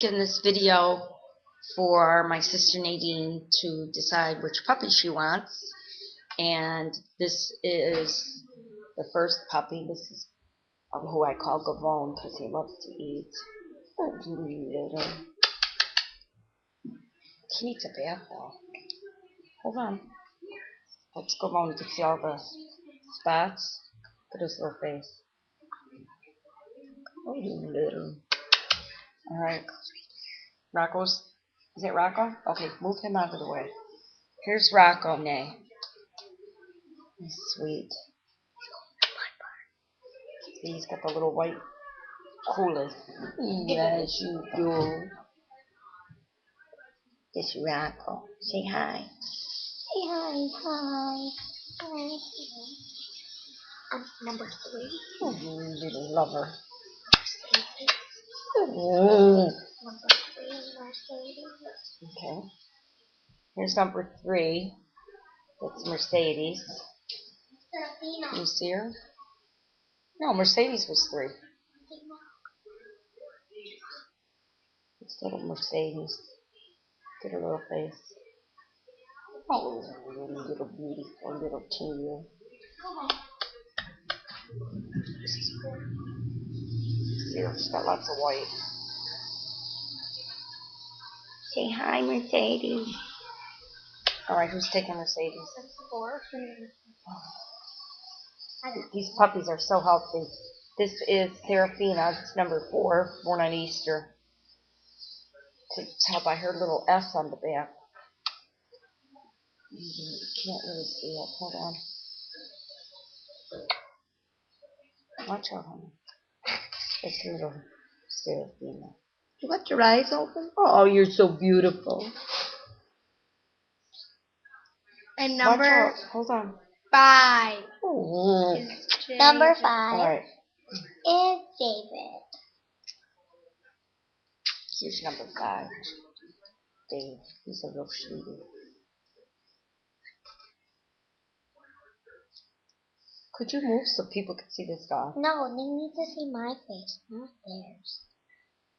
in this video for my sister Nadine to decide which puppy she wants, and this is the first puppy. This is who I call Gavone because he loves to eat. Oh, little. He needs a bath though. Hold on. Let's Gavone to see all the spots. Look at his little face. Oh, little. Alright. Rocco's. Is it Rocco? Okay, move him out of the way. Here's Rocco, Nay. He's sweet. See, he's got the little white cooler. Yes, you do. This is Rocco. Say hi. Say hi. Hi. Hi. I'm number 3. Oh, you little lover. Number 3, Mercedes. Okay. Here's number 3. That's Mercedes. Serafina. Can you see her? No, Mercedes was 3. It's little Mercedes. Get her little face. Oh, little beautiful little tear. See her, she's got lots of white. Say hi, Mercedes. Alright, who's taking Mercedes? That's 4. These puppies are so healthy. This is Serafina. It's number 4, born on Easter. To tell by her little S on the back. You can't really see it. Hold on. Watch out, honey. It's little Serafina. You got your eyes open? Oh, you're so beautiful. And Watch number out. Hold on. 5. Oh. Number 5 Alright. is David. Here's number 5. Dave. He's a little sweetie. Could you move so people could see this dog? No, they need to see my face, not theirs.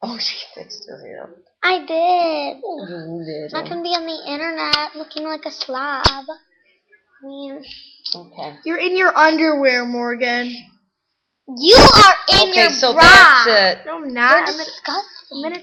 Oh, she fixed her hair. I did. Oh, you little. I'm not going to be on the internet looking like a slob. I mean, Okay. You're in your underwear, Morgan. you are in your Okay, so bra. that's it. No, I'm not. You're disgusting. I'm gonna